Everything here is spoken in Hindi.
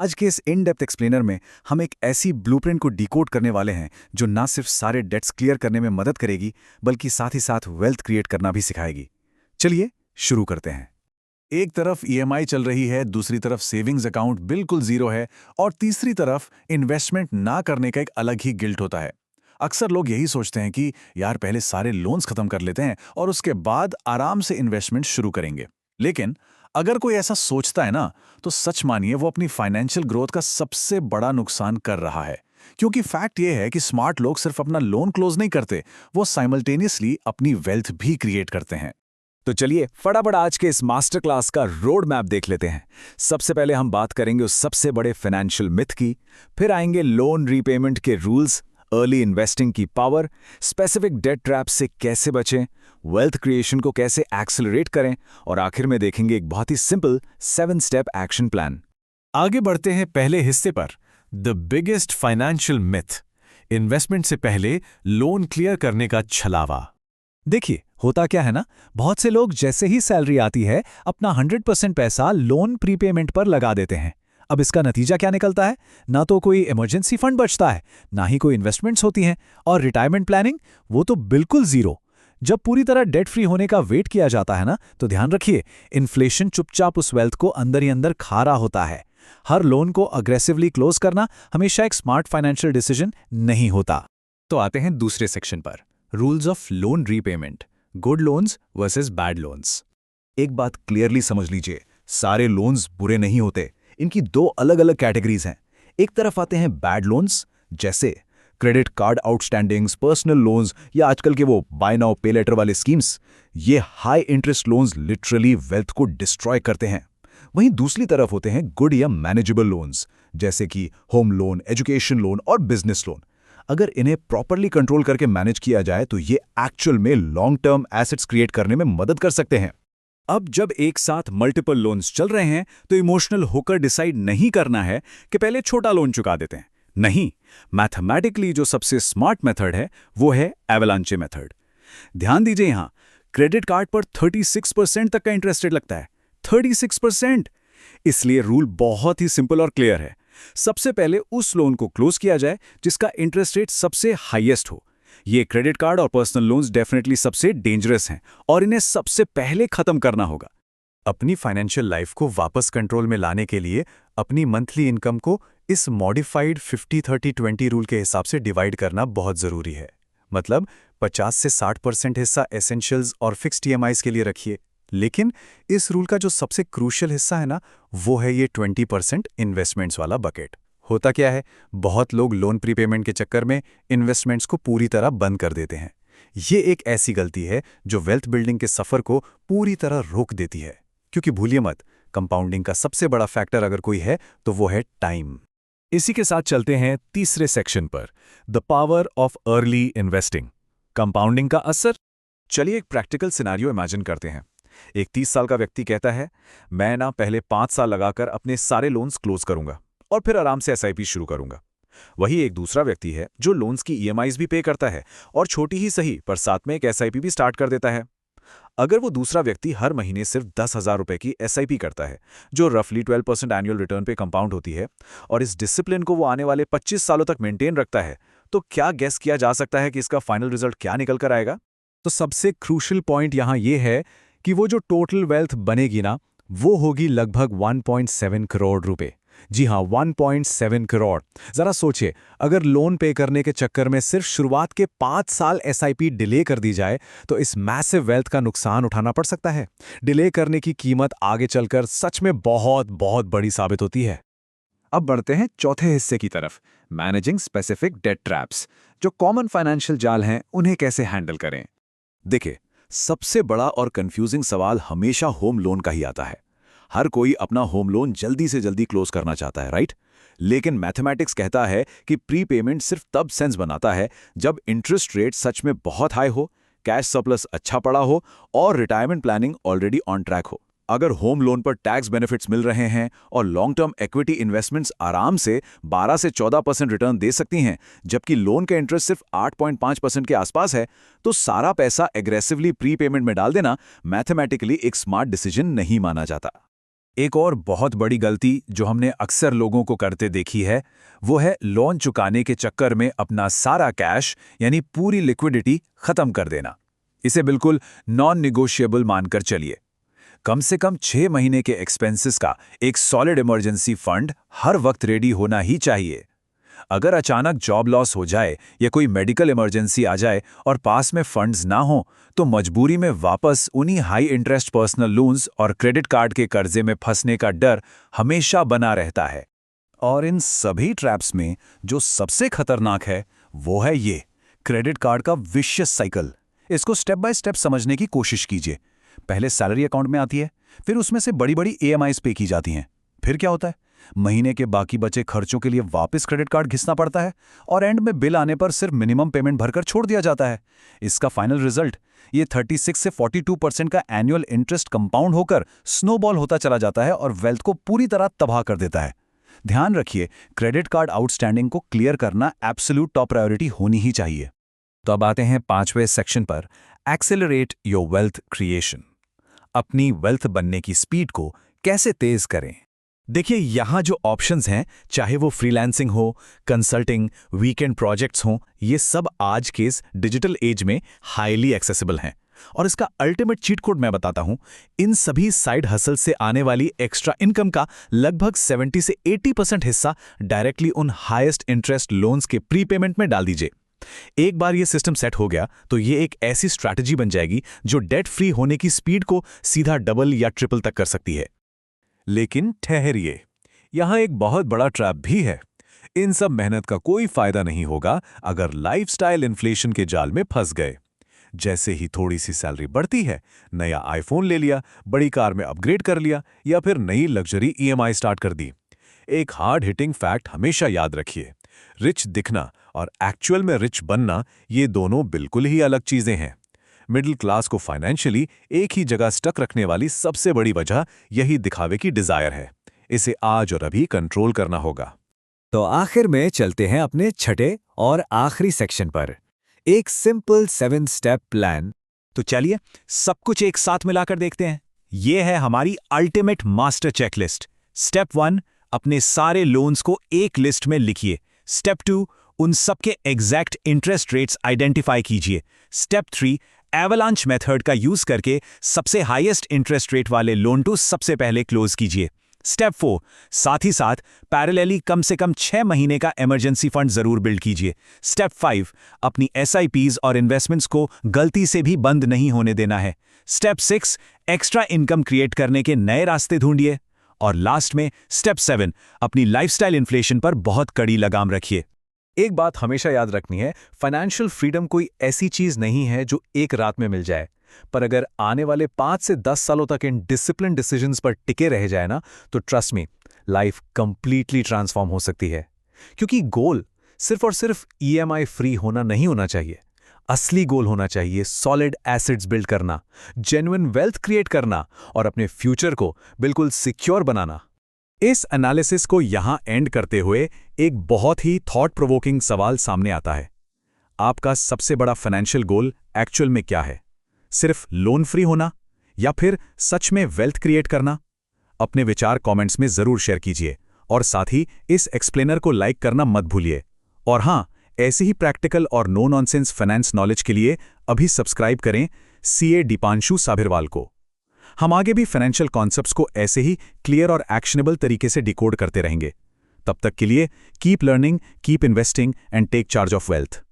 आज के इस इन डेप्थ एक्सप्लेनर में हम एक ऐसी ब्लूप्रिंट को डिकोड करने वाले हैं जो ना सिर्फ सारे डेट्स क्लियर करने में मदद करेगी बल्कि साथ ही साथ वेल्थ क्रिएट करना भी सिखाएगी। चलिए शुरू करते हैं। एक तरफ ईएमआई चल रही है, दूसरी तरफ सेविंग्स अकाउंट बिल्कुल जीरो है और तीसरी तरफ इन्वेस्टमेंट ना करने का एक अलग ही गिल्ट होता है। अक्सर लोग यही सोचते हैं कि यार पहले सारे लोन्स खत्म कर लेते हैं और उसके बाद आराम से इन्वेस्टमेंट शुरू करेंगे। लेकिन अगर कोई ऐसा सोचता है ना, तो सच मानिए वो अपनी फाइनेंशियल ग्रोथ का सबसे बड़ा नुकसान कर रहा है। क्योंकि फैक्ट ये है कि स्मार्ट लोग सिर्फ अपना लोन क्लोज नहीं करते, वो साइमल्टेनियसली अपनी वेल्थ भी क्रिएट करते हैं। तो चलिए फटाफट आज के इस मास्टर क्लास का रोड मैप देख लेते हैं। सबसे पहले हम बात करेंगे उस सबसे बड़े फाइनेंशियल मिथ की, फिर आएंगे लोन रीपेमेंट के रूल्स, अर्ली इन्वेस्टिंग की पावर, स्पेसिफिक डेट ट्रैप से कैसे बचें, वेल्थ क्रिएशन को कैसे एक्सेलरेट करें और आखिर में देखेंगे एक बहुत ही सिंपल 7 स्टेप एक्शन प्लान। आगे बढ़ते हैं पहले हिस्से पर, the biggest financial myth, investment से पहले लोन क्लियर करने का छलावा। देखिए होता क्या है ना, बहुत से लोग जैसे ही सैलरी आती है अपना 100% पैसा लोन प्रीपेमेंट पर लगा देते हैं। अब इसका नतीजा क्या निकलता है? ना तो कोई इमरजेंसी फंड बचता है, ना ही कोई इन्वेस्टमेंट्स होती हैं, और रिटायरमेंट प्लानिंग वो तो बिल्कुल जीरो। जब पूरी तरह डेट फ्री होने का वेट किया जाता है ना, तो ध्यान रखिए इन्फ्लेशन चुपचाप उस वेल्थ को अंदर ही अंदर खा रहा होता है। हर लोन को अग्रेसिवली क्लोज करना हमेशा एक स्मार्ट फाइनेंशियल डिसीजन नहीं होता। तो आते हैं दूसरे सेक्शन पर, rules of loan repayment, good loans versus bad loans. एक बात क्लियरली समझ लीजिए, सारे लोन्स बुरे नहीं होते। इनकी दो अलग अलग कैटेगरीज हैं। एक तरफ आते हैं बैड लोन्स, जैसे credit card outstandings, personal loans या आजकल के वो बाय नाउ पे लेटर वाले स्कीम्स। ये high interest loans literally wealth को डिस्ट्रॉय करते हैं। वहीं दूसरी तरफ होते हैं गुड या मैनेजेबल लोन्स, जैसे कि होम लोन, एजुकेशन लोन और बिजनेस लोन। अगर इन्हें प्रॉपरली कंट्रोल करके मैनेज किया जाए तो ये एक्चुअल में लॉन्ग टर्म एसेट्स क्रिएट करने में मदद कर सकते हैं। अब जब एक साथ मल्टीपल लोन्स चल रहे हैं तो इमोशनल होकर डिसाइड नहीं करना है कि पहले छोटा लोन चुका देते हैं। नहीं, मैथमेटिकली जो सबसे स्मार्ट मेथड है वो है एवलांचे मेथड। ध्यान दीजिए, यहां क्रेडिट कार्ड पर 36% तक का इंटरेस्ट रेट लगता है। 36%। इसलिए रूल बहुत ही सिंपल और क्लियर है। सबसे पहले उस लोन को क्लोज किया जाए जिसका इंटरेस्ट रेट सबसे हाईएस्ट हो। ये क्रेडिट कार्ड और पर्सनल लोन्स डेफिनेटली सबसे डेंजरस हैं और इन्हें सबसे पहले खत्म करना होगा। अपनी फाइनेंशियल लाइफ को वापस कंट्रोल में लाने के लिए अपनी मंथली इनकम को इस मॉडिफाइड 50-30-20 रूल के हिसाब से डिवाइड करना बहुत ज़रूरी है। मतलब 50 से 60% हिस्सा एसेंशियल्स और फिक्स्ड ईएमआईज के लिए रखिए। लेकिन इस रूल का जो सबसे क्रूशियल हिस्सा है ना, वो है ये 20% इन्वेस्टमेंट्स वाला बकेट। होता क्या है, बहुत लोग लोन प्रीपेमेंट के चक्कर में इन्वेस्टमेंट्स को पूरी तरह बंद कर देते हैं। ये एक ऐसी गलती है जो वेल्थ बिल्डिंग के सफ़र को पूरी तरह रोक देती है। क्योंकि भूलिए मत, कंपाउंडिंग का सबसे बड़ा फैक्टर अगर कोई है तो वो है टाइम। इसी के साथ चलते हैं तीसरे सेक्शन पर, the power of early investing, compounding का असर। चलिए एक प्रैक्टिकल सिनारियो इमेजिन करते हैं। एक 30 साल का व्यक्ति कहता है, मैं ना पहले 5 साल लगाकर अपने सारे लोन्स क्लोज करूंगा और फिर आराम से एसआईपी शुरू करूंगा। वही एक दूसरा व्यक्ति है जो लोन्स की ईएमआईज भी पे करता है और छोटी ही सही पर साथ में एक एसआईपी भी स्टार्ट कर देता है। अगर वो दूसरा व्यक्ति हर महीने सिर्फ 10,000 रुपए की एसआईपी करता है, जो रफली 12% एनुअल रिटर्न पे कंपाउंड होती है, और इस डिसिप्लिन को वो आने वाले 25 सालों तक मेंटेन रखता है, तो क्या गेस किया जा सकता है कि इसका फाइनल रिजल्ट क्या निकल कर आएगा? तो सबसे क्रूशियल पॉइंट यहाँ ये है कि वो जो टोटल वेल्थ बनेगी ना, वो होगी लगभग 1.7 करोड़ रुपए। जी हाँ, 1.7 करोड़। जरा सोचिए, अगर लोन पे करने के चक्कर में सिर्फ शुरुआत के 5 साल एसआईपी डिले कर दी जाए तो इस मैसिव वेल्थ का नुकसान उठाना पड़ सकता है। डिले करने की कीमत आगे चलकर सच में बहुत बहुत बड़ी साबित होती है। अब बढ़ते हैं चौथे हिस्से की तरफ, मैनेजिंग स्पेसिफिक डेट ट्रैप्स। जो कॉमन फाइनेंशियल जाल हैं, उन्हें कैसे हैंडल करें। देखिए, सबसे बड़ा और कंफ्यूजिंग सवाल हमेशा होम लोन का ही आता है। हर कोई अपना होम लोन जल्दी से जल्दी क्लोज करना चाहता है, राइट? लेकिन मैथमेटिक्स कहता है कि प्रीपेमेंट सिर्फ तब सेंस बनाता है जब इंटरेस्ट रेट सच में बहुत हाई हो, कैश सरप्लस अच्छा पड़ा हो और retirement planning already on track हो। अगर होम लोन पर टैक्स बेनिफिट्स मिल रहे हैं और लॉन्ग टर्म इक्विटी इन्वेस्टमेंट्स आराम से 12 से 14% रिटर्न दे सकती हैं, जबकि लोन का इंटरेस्ट सिर्फ 8.5% के आसपास है, तो सारा पैसा एग्रेसिवली प्रीपेमेंट में डाल देना मैथमेटिकली एक स्मार्ट डिसीजन नहीं माना जाता। एक और बहुत बड़ी गलती जो हमने अक्सर लोगों को करते देखी है, वो है लोन चुकाने के चक्कर में अपना सारा कैश यानी पूरी लिक्विडिटी खत्म कर देना। इसे बिल्कुल नॉन निगोशिएबल मानकर चलिए। कम से कम 6 महीने के एक्सपेंसेस का एक सॉलिड इमरजेंसी फंड हर वक्त रेडी होना ही चाहिए। अगर अचानक जॉब लॉस हो जाए या कोई मेडिकल इमरजेंसी आ जाए और पास में फंड्स ना हो, तो मजबूरी में वापस उन्हीं हाई इंटरेस्ट पर्सनल लोन्स और क्रेडिट कार्ड के कर्जे में फंसने का डर हमेशा बना रहता है। और इन सभी ट्रैप्स में जो सबसे खतरनाक है वो है ये क्रेडिट कार्ड का विशियस साइकिल। इसको स्टेप बाय स्टेप समझने की कोशिश कीजिए। पहले सैलरी अकाउंट में आती है, फिर उसमें से बड़ी बड़ी EMIs पे की जाती हैं। फिर क्या होता है, महीने के बाकी बचे खर्चों के लिए वापस क्रेडिट कार्ड घिसना पड़ता है और एंड में बिल आने पर सिर्फ मिनिमम पेमेंट भरकर छोड़ दिया जाता है। इसका फाइनल रिजल्ट ये 36 से 42% का एनुअल इंटरेस्ट कंपाउंड होकर स्नोबॉल होता चला जाता है और वेल्थ को पूरी तरह तबाह कर देता है। ध्यान रखिए, क्रेडिट कार्ड आउटस्टैंडिंग को क्लियर करना एब्सोल्यूट टॉप प्रायोरिटी होनी ही चाहिए। तो अब आते हैं 5वें सेक्शन पर, एक्सेलरेट योर वेल्थ क्रिएशन। अपनी वेल्थ बनने की स्पीड को कैसे तेज करें। देखिए, यहाँ जो ऑप्शंस हैं, चाहे वो फ्रीलांसिंग हो, कंसल्टिंग, वीकेंड प्रोजेक्ट्स हों, ये सब आज के इस डिजिटल एज में हाईली एक्सेसिबल हैं। और इसका अल्टीमेट चीट कोड मैं बताता हूं। इन सभी साइड हसल से आने वाली एक्स्ट्रा इनकम का लगभग 70 से 80% हिस्सा डायरेक्टली उन हाईएस्ट इंटरेस्ट लोन्स के प्रीपेमेंट में डाल दीजिए। एक बार ये सिस्टम सेट हो गया तो ये एक ऐसी स्ट्रैटेजी बन जाएगी जो डेट फ्री होने की स्पीड को सीधा डबल या ट्रिपल तक कर सकती है। लेकिन ठहरिए, यहां एक बहुत बड़ा ट्रैप भी है। इन सब मेहनत का कोई फायदा नहीं होगा अगर लाइफस्टाइल इन्फ्लेशन के जाल में फंस गए। जैसे ही थोड़ी सी सैलरी बढ़ती है, नया आईफोन ले लिया, बड़ी कार में अपग्रेड कर लिया या फिर नई लग्जरी EMI स्टार्ट कर दी। एक हार्ड हिटिंग फैक्ट हमेशा याद रखिए, रिच दिखना और एक्चुअल में रिच बनना, ये दोनों बिल्कुल ही अलग चीजें हैं। मिडिल क्लास को फाइनेंशियली एक ही जगह स्टक रखने वाली सबसे बड़ी वजह यही दिखावे की डिजायर है। इसे आज और अभी कंट्रोल करना होगा। तो आखिर में चलते हैं अपने छठे और आखिरी सेक्शन पर, एक सिंपल 7 स्टेप प्लान। तो चलिए सब कुछ एक साथ मिलाकर देखते हैं। यह है हमारी अल्टीमेट मास्टर चेकलिस्ट। स्टेप 1, अपने सारे लोन्स को एक लिस्ट में लिखिए। स्टेप 2, उन सबके एग्जैक्ट इंटरेस्ट रेट्स आइडेंटिफाई कीजिए। स्टेप 3, एवलांच मेथड का यूज करके सबसे हाईएस्ट इंटरेस्ट रेट वाले लोन टू सबसे पहले क्लोज कीजिए। स्टेप 4, साथ ही साथ पैरेलली कम से कम 6 महीने का इमरजेंसी फंड जरूर बिल्ड कीजिए। स्टेप 5, अपनी SIPs और इन्वेस्टमेंट्स को गलती से भी बंद नहीं होने देना है। स्टेप 6, एक्स्ट्रा इनकम क्रिएट करने के नए रास्ते ढूंढिए। और लास्ट में स्टेप 7, अपनी लाइफस्टाइल इन्फ्लेशन पर बहुत कड़ी लगाम रखिए। एक बात हमेशा याद रखनी है, फाइनेंशियल फ्रीडम कोई ऐसी चीज नहीं है जो एक रात में मिल जाए, पर अगर आने वाले 5 से 10 सालों तक इन डिसिप्लिन डिसीजंस पर टिके रह जाए ना, तो trust me, life completely transform हो सकती है। क्योंकि गोल सिर्फ और सिर्फ EMI फ्री होना नहीं होना चाहिए। असली गोल होना चाहिए सॉलिड एसेट्स बिल्ड करना, जेन्युइन वेल्थ क्रिएट करना और अपने फ्यूचर को बिल्कुल सिक्योर बनाना। इस एनालिसिस को यहां एंड करते हुए एक बहुत ही थॉट प्रोवोकिंग सवाल सामने आता है। आपका सबसे बड़ा फाइनेंशियल गोल एक्चुअल में क्या है? सिर्फ लोन फ्री होना या फिर सच में वेल्थ क्रिएट करना? अपने विचार कमेंट्स में जरूर शेयर कीजिए और साथ ही इस एक्सप्लेनर को लाइक करना मत भूलिए। और हां, ऐसी ही प्रैक्टिकल और नो नॉनसेंस फाइनेंस नॉलेज के लिए अभी सब्सक्राइब करें CA दीपांशु साभिरवाल को। हम आगे भी फाइनेंशियल कॉन्सेप्ट्स को ऐसे ही क्लियर और एक्शनेबल तरीके से डिकोड करते रहेंगे। तब तक के लिए keep learning, keep investing and take charge of wealth.